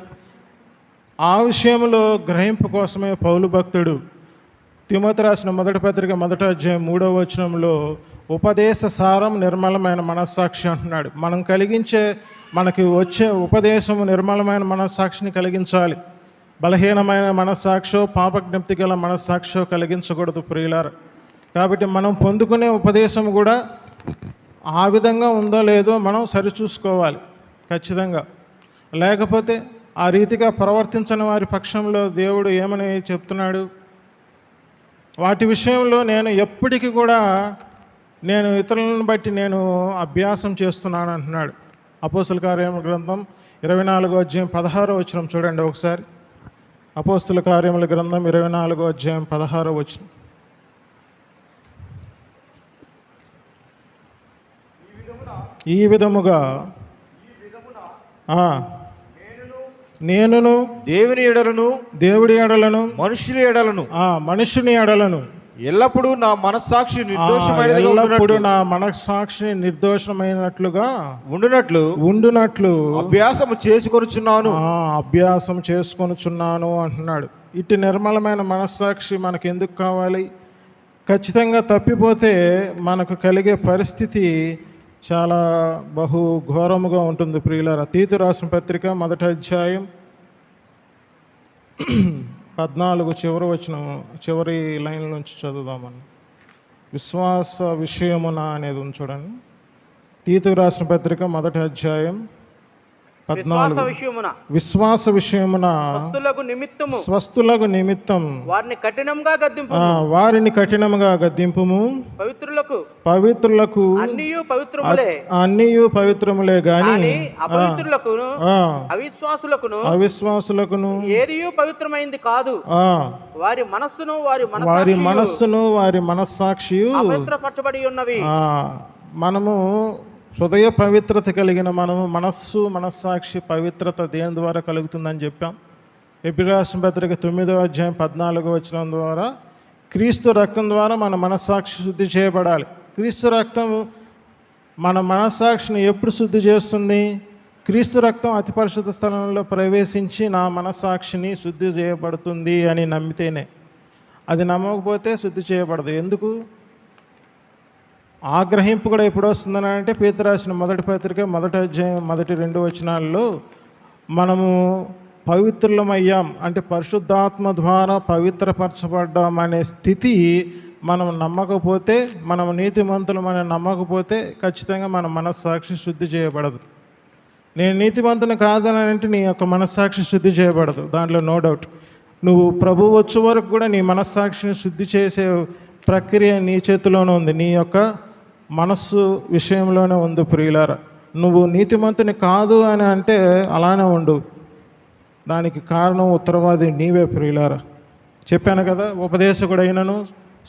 ఆ విషయంలో గ్రహింపు కోసమే పౌలు భక్తుడు తిమోతి రాసిన మొదటి పత్రిక 1:3 ఉపదేశ సారం నిర్మలమైన మనస్సాక్షి అంటున్నాడు. మనకి వచ్చే ఉపదేశము నిర్మలమైన మనస్సాక్షిని కలిగించాలి. బలహీనమైన మనస్సాక్షో, పాపజ్ఞప్తి గల మనస్సాక్షో కలిగించకూడదు ప్రియులార. కాబట్టి మనం పొందుకునే ఉపదేశం కూడా ఆ విధంగా ఉందో లేదో మనం సరిచూసుకోవాలి ఖచ్చితంగా. లేకపోతే ఆ రీతిగా ప్రవర్తించని వారి పక్షంలో దేవుడు ఏమని చెప్తున్నాడు? వాటి విషయంలో నేను ఎప్పటికీ కూడా ఇతరులను బట్టి నేను అభ్యాసం చేస్తున్నాను అంటున్నాడు. అపోస్తుల కార్యముల గ్రంథం 24:16 చూడండి ఒకసారి. అపోస్తుల కార్యముల గ్రంథం 24:16. ఈ విధముగా నేనును దేవుడి ఎడలను మనుషుని ఎడలను ఎల్లప్పుడూ నా మనస్సాక్షి నిర్దోషమైనట్లుగా ఉండునట్లు అభ్యాసం చేసుకొనుచున్నాను అంటున్నాడు. ఇటు నిర్మలమైన మనస్సాక్షి మనకు ఎందుకు కావాలి? ఖచ్చితంగా తప్పిపోతే మనకు కలిగే పరిస్థితి చాలా బహు ఘోరముగా ఉంటుంది ప్రియులారా. తీతు రాసిన పత్రిక 1:14 చివరి లైన్ నుంచి చదువుదామని. విశ్వాస విషయమున అనేది ఉంది చూడండి. తీతు రాసిన పత్రిక 1:14 విశ్వాస విషయమున స్వస్థులకు నిమిత్తం వారిని కఠినంగా గద్దింపుము. పవిత్రులకు అన్నియు పవిత్రములే గాని అవిశ్వాసులకును ఏదియు పవిత్రమైంది కాదు. వారి మనస్సును వారి మనస్సాక్షియు పవిత్రపరచబడి ఉన్నవి. మనము హృదయ పవిత్రత కలిగిన మనము మనస్సాక్షి పవిత్రత దేని ద్వారా కలుగుతుందని చెప్పాం. ఎబ్రాయ రాసిన పత్రిక 9:14 ద్వారా క్రీస్తు రక్తం ద్వారా మన మనస్సాక్షి శుద్ధి చేయబడాలి. క్రీస్తు రక్తం మన మనస్సాక్షిని ఎప్పుడు శుద్ధి చేస్తుంది? క్రీస్తు రక్తం అతి పరిశుద్ధ స్థలంలో ప్రవేశించి నా మనస్సాక్షిని శుద్ధి చేయబడుతుంది అని నమ్మితేనే. అది నమ్మకపోతే శుద్ధి చేయబడదు. ఎందుకు? ఆగ్రహింపు కూడా ఎప్పుడు వస్తుందని అంటే పేతురు రాసిన మొదటి పత్రిక 1:2 మనము పవిత్రులమయ్యాం అంటే పరిశుద్ధాత్మ ద్వారా పవిత్రపరచబడ్డాం అనే స్థితి మనం నమ్మకపోతే, మనం నీతిమంతులమని నమ్మకపోతే ఖచ్చితంగా మన మనస్సాక్షి శుద్ధి చేయబడదు. నేను నీతిమంతుని కాదని అంటే నీ యొక్క మనస్సాక్షి శుద్ధి చేయబడదు, దాంట్లో నో డౌట్. నువ్వు ప్రభు వచ్చే వరకు కూడా నీ మనస్సాక్షిని శుద్ధి చేసే ప్రక్రియ నీ చేతిలోనే ఉంది, నీ యొక్క మనస్సు విషయంలోనే ఉంది ప్రియులారా. నువ్వు నీతిమంతుని కాదు అని అంటే అలానే ఉండు, దానికి కారణం ఉత్తరవాది నీవే ప్రియులారా. చెప్పాను కదా, ఉపదేశకుడైనను,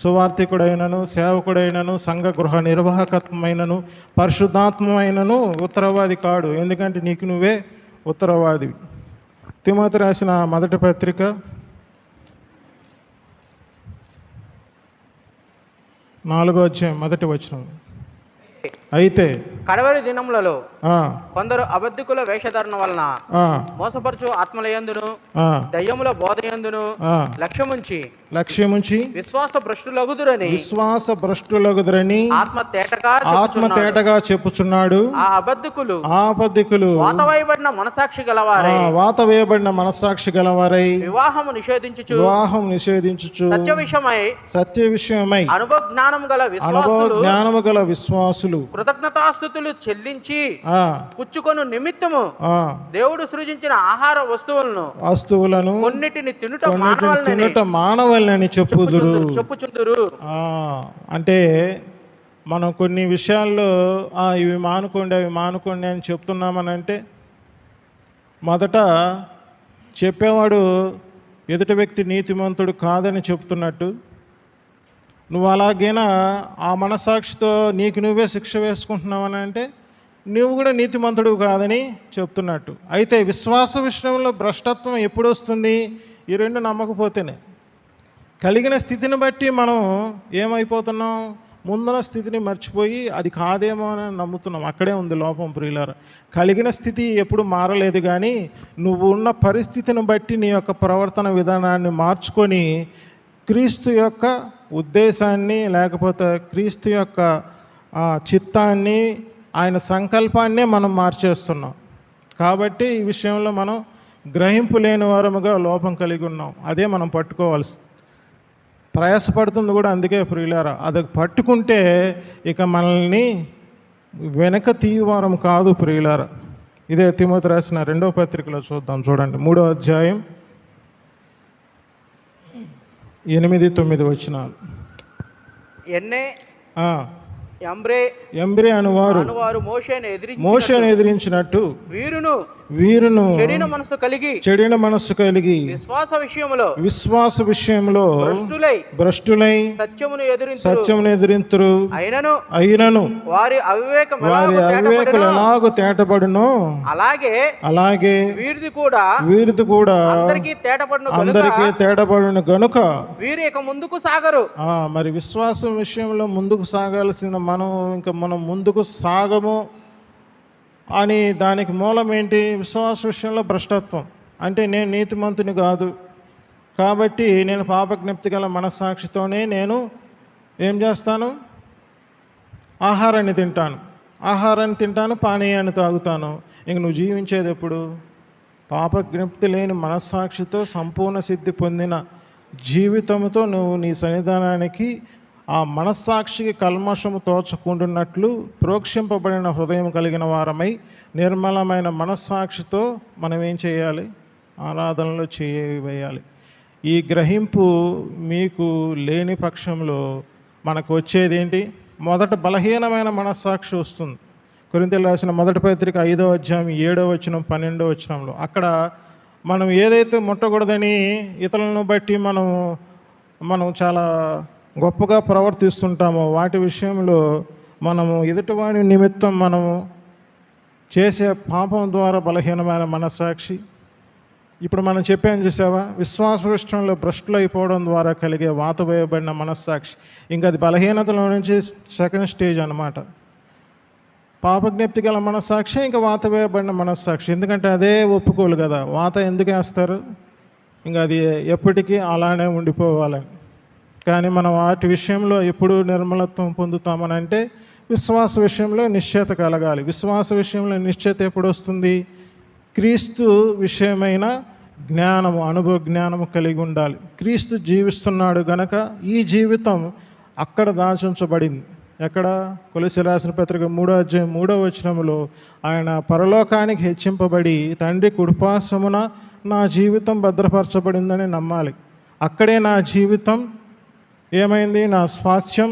సువార్థికుడైనను, సేవకుడైనను, సంఘ గృహ నిర్వాహకత్వమైనను, పరిశుద్ధాత్మైనను ఉత్తరవాది కాడు. ఎందుకంటే నీకు నువ్వే ఉత్తరవాది. తిమోతి రాసిన మొదటి పత్రిక 4వ అధ్యాయం 1వ వచనం. అయితే కడవరి దినములలో ఆ, కొందరు అబద్ధికుల వేషధారణ వలన ఆ, మోసపరచు ఆత్మలయందును ఆ, దయ్యముల బోధయందును ఆ. లక్ష్యముంచి లక్ష్యముంచి విశ్వాస భ్రష్టులగుదురని విశ్వాస భ్రష్టులగుదురని ఆత్మ తేటగా ఆత్మ చెప్పుచున్నాడు. తేటగా చెప్పుచున్నాడు. ఆ అబద్ధికులు ఆపదికులు వాతవేయబడిన మనసాక్షి గలవారై వాత వేయబడిన మనస్సాక్షి గలవారై వివాహము నిషేధించుచు వివాహం నిషేధించుచు సత్య విషయమై సత్య విషయమై అనుభవ జ్ఞానము గల అనుభవ విశ్వాసులు జ్ఞానము గల విశ్వాసులు కృతజ్ఞతాస్తుతులు చెల్లించి ఆ, పుచ్చుకొను నిమిత్తము ఆ, దేవుడు సృజించిన ఆహార వస్తువులను వస్తువులను కొన్నిటిని తినుట కొన్నిటిని మానవలనని తినుట మానవాళ్ళని చెప్పుదురు. చెప్పుచుందురు. ఆ, అంటే మనం కొన్ని విషయాల్లో ఇవి మానుకోండి అవి మానుకోండి అని చెప్తున్నామని అంటే మొదట చెప్పేవాడు ఎదుటి వ్యక్తి నీతిమంతుడు కాదని చెప్తున్నట్టు, నువ్వు అలాగైనా ఆ మనసాక్షితో నీకు నువ్వే శిక్ష వేసుకుంటున్నావని అంటే నువ్వు కూడా నీతిమంతుడు కాదని చెప్తున్నట్టు. అయితే విశ్వాస విషయంలో భ్రష్టత్వం ఎప్పుడు వస్తుంది? ఈ రెండు నమ్మకపోతేనే. కలిగిన స్థితిని బట్టి మనం ఏమైపోతున్నాం? ముందున్న స్థితిని మర్చిపోయి అది కాదేమో అని నమ్ముతున్నాం. అక్కడే ఉంది లోపం ప్రియులారా. కలిగిన స్థితి ఎప్పుడు మారలేదు, కానీ నువ్వు ఉన్న పరిస్థితిని బట్టి నీ యొక్క ప్రవర్తన విధానాన్ని మార్చుకొని క్రీస్తు యొక్క ఉద్దేశాన్ని లేకపోతే క్రీస్తు యొక్క చిత్తాన్ని ఆయన సంకల్పాన్నే మనం మార్చేస్తున్నాం. కాబట్టి ఈ విషయంలో మనం గ్రహింపు లేని వారముగా లోపం కలిగి ఉన్నాం. అదే మనం పట్టుకోవాల్సి ప్రయాసపడుతుంది కూడా. అందుకే ప్రియులారా, అది పట్టుకుంటే ఇక మనల్ని వెనక తీయవారం కాదు ప్రియులారా. ఇదే తిమోతి రాసిన 2వ పత్రికలో చూద్దాం. చూడండి 3వ అధ్యాయం 8-9 వచనాలు. ఎన్నే ఆ, ఎంబ్రే అనువారు మోషేను ఎదిరించినట్టు వీరును చెడిన మనస్సు కలిగి విశ్వాస విషయంలో భ్రష్టులై సత్యమును ఎదిరింతురు. అయినను వారి అవివేకులు ఎలాగో తేటపడును అలాగే వీరిది కూడా అందరికీ తేటపడును గనుక వీరు ఇక ముందుకు సాగరు. మరి విశ్వాసం విషయంలో ముందుకు సాగాల్సిన మనం ముందుకు సాగము అని దానికి మూలం ఏంటి? విశ్వాస విషయంలో భ్రష్టత్వం. అంటే నేను నీతిమంతుని కాదు కాబట్టి నేను పాపజ్ఞప్తి గల మనస్సాక్షితోనే నేను ఏం చేస్తాను? ఆహారాన్ని తింటాను, పానీయాన్ని తాగుతాను. ఇంక నువ్వు జీవించేది ఎప్పుడు? పాపజ్ఞప్తి లేని మనస్సాక్షితో సంపూర్ణ సిద్ధి పొందిన జీవితంతో నువ్వు నీ సన్నిధానానికి ఆ మనస్సాక్షికి కల్మషము తోచకుండున్నట్లు ప్రోక్షింపబడిన హృదయం కలిగిన వారమై నిర్మలమైన మనస్సాక్షితో మనం ఏం చేయాలి? ఆరాధనలో చేయవేయాలి. ఈ గ్రహింపు మీకు లేని పక్షంలో మనకు వచ్చేది ఏంటి? మొదట బలహీనమైన మనస్సాక్షి వస్తుంది. కొరింథీయులకు రాసిన 1వ పత్రిక 5వ అధ్యాయం 7వ వచనం 12వ వచనంలో అక్కడ మనం ఏదైతే ముట్టకూడదని ఇతరులను బట్టి మనం చాలా గొప్పగా ప్రవర్తిస్తుంటామో వాటి విషయంలో మనము ఎదుటివాడి నిమిత్తం మనము చేసే పాపం ద్వారా బలహీనమైన మనస్సాక్షి. ఇప్పుడు మనం చెప్పాను చూసావా, విశ్వాస విషయంలో భ్రష్టులు అయిపోవడం ద్వారా కలిగే వాత వేయబడిన మనస్సాక్షి. ఇంకా అది బలహీనతలో నుంచి సెకండ్ స్టేజ్ అన్నమాట. పాపజ్ఞప్తి గల మనస్సాక్షి, ఇంకా వాత వేయబడిన మనస్సాక్షి. ఎందుకంటే అదే ఒప్పుకోలు కదా, వాత ఎందుకు వేస్తారు? ఇంకా అది ఎప్పటికీ అలానే ఉండిపోవాలని. కానీ మనం వాటి విషయంలో ఎప్పుడు నిర్మలత్వం పొందుతామని అంటే విశ్వాస విషయంలో నిశ్చయత కలగాలి. విశ్వాస విషయంలో నిశ్చయత ఎప్పుడు వస్తుంది? క్రీస్తు విషయమైన జ్ఞానము, అనుభవ జ్ఞానము కలిగి ఉండాలి. క్రీస్తు జీవిస్తున్నాడు గనక ఈ జీవితం అక్కడ దాచుంచబడింది. ఎక్కడ? కొలస్సీయులకు రాసిన పత్రిక 3వ అధ్యాయం 3వ వచనంలో ఆయన పరలోకానికి హెచ్చింపబడి తండ్రి కుడిపార్శ్వమున నా జీవితం భద్రపరచబడిందని నమ్మాలి. అక్కడే నా జీవితం ఏమైంది? నా స్వాస్థ్యం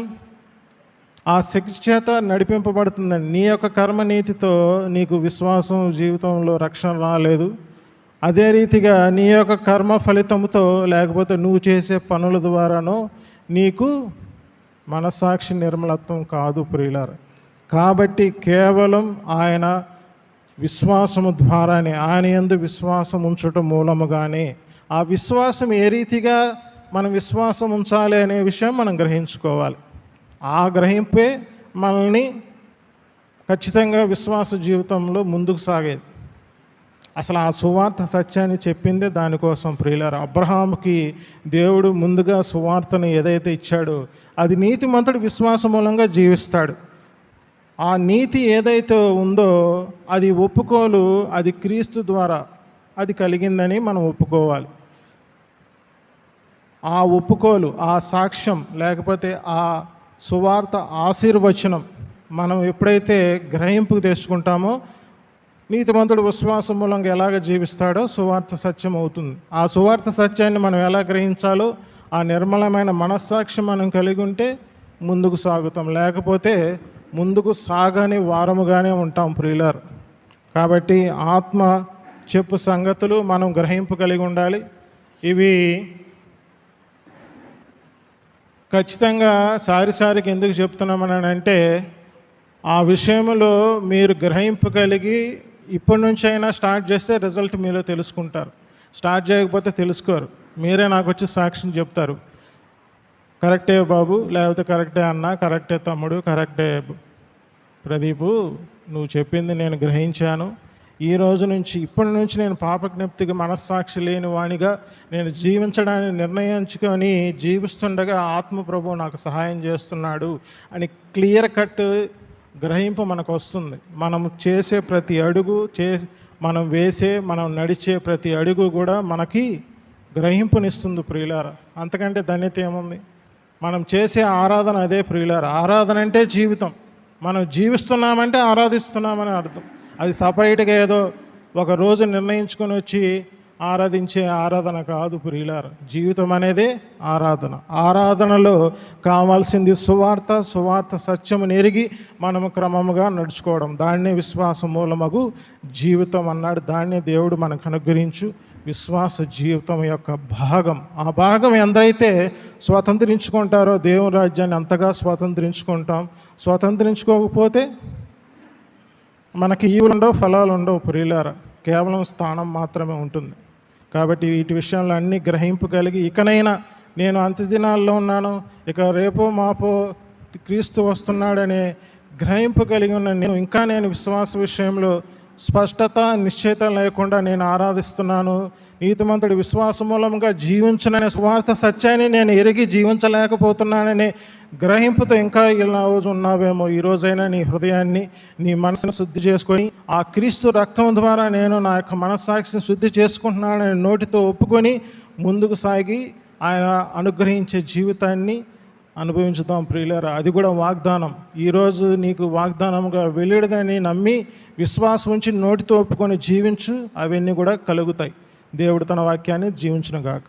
ఆ శక్తి చేత నడిపింపబడుతుందండి. నీ యొక్క కర్మనీతితో నీకు విశ్వాసం జీవితంలో రక్షణ రాలేదు. అదే రీతిగా నీ యొక్క కర్మ ఫలితంతో లేకపోతే నువ్వు చేసే పనుల ద్వారానో నీకు మనస్సాక్షి నిర్మలత్వం కాదు ప్రియులారా. కాబట్టి కేవలం ఆయన విశ్వాసము ద్వారానే, ఆయన యందు విశ్వాసం ఉంచటం మూలముగానే, ఆ విశ్వాసం ఏ రీతిగా మనం విశ్వాసం ఉంచాలి అనే విషయం మనం గ్రహించుకోవాలి. ఆ గ్రహింపే మనల్ని ఖచ్చితంగా విశ్వాస జీవితంలో ముందుకు సాగేది. అసలు ఆ సువార్త సత్యాన్ని చెప్పిందే దానికోసం ప్రియులారా. అబ్రహాముకి దేవుడు ముందుగా సువార్తను ఏదైతే ఇచ్చాడో అది నీతిమంతుడు విశ్వాస మూలంగా జీవిస్తాడు. ఆ నీతి ఏదైతే ఉందో అది ఒప్పుకోలు, అది క్రీస్తు ద్వారా అది కలిగిందని మనం ఒప్పుకోవాలి. ఆ ఒప్పుకోలు, ఆ సాక్ష్యం, లేకపోతే ఆ సువార్త ఆశీర్వచనం మనం ఎప్పుడైతే గ్రహింపుకు తెచ్చుకుంటామో నీతిమంతుడు విశ్వాసం మూలంగా ఎలాగ జీవిస్తాడో సువార్త సత్యం అవుతుంది. ఆ సువార్త సత్యాన్ని మనం ఎలా గ్రహించాలో ఆ నిర్మలమైన మనస్సాక్షి మనం కలిగి ఉంటే ముందుకు సాగుతాం, లేకపోతే ముందుకు సాగని వారముగానే ఉంటాం ప్రియులారు. కాబట్టి ఆత్మ చెప్పు సంగతులు మనం గ్రహింపు కలిగి ఉండాలి. ఇవి ఖచ్చితంగా సారికి ఎందుకు చెప్తున్నామని అంటే ఆ విషయంలో మీరు గ్రహింపు కలిగి ఇప్పటి నుంచి అయినా స్టార్ట్ చేస్తే రిజల్ట్ మీలో తెలుసుకుంటారు. స్టార్ట్ చేయకపోతే తెలుసుకోరు. మీరే నాకు వచ్చి సాక్ష్యం చెప్తారు, కరెక్టే బాబు, లేకపోతే కరెక్టే అన్న, కరెక్టే తమ్ముడు, కరెక్టే ప్రదీపు, నువ్వు చెప్పింది నేను గ్రహించాను. ఈ రోజు నుంచి ఇప్పటి నుంచి నేను పాపజ్ఞప్తికి మనస్సాక్షి లేని వాణిగా నేను జీవించడానికి నిర్ణయించుకొని జీవిస్తుండగా ఆత్మ ప్రభు నాకు సహాయం చేస్తున్నాడు అని క్లియర్ కట్ గ్రహింపు మనకు వస్తుంది. మనం చేసే ప్రతి అడుగు, మనం నడిచే ప్రతి అడుగు కూడా మనకి గ్రహింపునిస్తుంది ప్రియులారా. అంతకంటే ధన్యత ఏముంది? మనం చేసే ఆరాధన అదే ప్రియులారా. ఆరాధన అంటే జీవితం. మనం జీవిస్తున్నామంటే ఆరాధిస్తున్నామని అర్థం. అది సపరేట్గా ఏదో ఒక రోజు నిర్ణయించుకొని వచ్చి ఆరాధించే ఆరాధన కాదు ప్రియులారా. జీవితం అనేది ఆరాధన. ఆరాధనలో కావాల్సింది సువార్త సత్యమును ఎరిగి మనము క్రమముగా నడుచుకోవడం. దాన్నే విశ్వాస మూలమగు జీవితం అన్నాడు. దాన్నే దేవుడు మనకు అనుగ్రహించు విశ్వాస జీవితం యొక్క భాగం. ఆ భాగం ఎందరైతే స్వతంత్రించుకుంటారో దేవుని రాజ్యాన్ని అంతగా స్వతంత్రించుకుంటాం. స్వతంత్రించుకోకపోతే మనకి ఈవులు ఉండవు, ఫలాలు ఉండవు ప్రియులారా. కేవలం స్థానం మాత్రమే ఉంటుంది. కాబట్టి వీటి విషయంలో అన్ని గ్రహింపు కలిగి ఇకనైనా నేను అంత్యదినాల్లో ఉన్నాను, ఇక రేపో మాపో క్రీస్తు వస్తున్నాడనే గ్రహింపు కలిగి ఉన్న నేను విశ్వాస విషయంలో స్పష్టత నిశ్చయిత లేకుండా నేను ఆరాధిస్తున్నాను. నీతిమంతుడి విశ్వాస మూలంగా జీవించననే సువార్త సత్యాన్ని నేను ఎరిగి జీవించలేకపోతున్నాననే గ్రహింపుతో ఇంకా ఇలా రోజు ఉన్నావేమో. ఈరోజైనా నీ హృదయాన్ని, నీ మనసును శుద్ధి చేసుకొని ఆ క్రీస్తు రక్తం ద్వారా నేను నా యొక్క మనస్సాక్షిని శుద్ధి చేసుకుంటున్నానని నోటితో ఒప్పుకొని ముందుకు సాగి ఆయన అనుగ్రహించే జీవితాన్ని అనుభవించుదాం ప్రియులారా. అది కూడా వాగ్దానం. ఈరోజు నీకు వాగ్దానంగా వెలువడదని నమ్మి విశ్వాసం ఉంచి నోటితో ఒప్పుకొని జీవించు, అవన్నీ కూడా కలుగుతాయి. దేవుడు తన వాక్యాన్ని జీవించును గాక.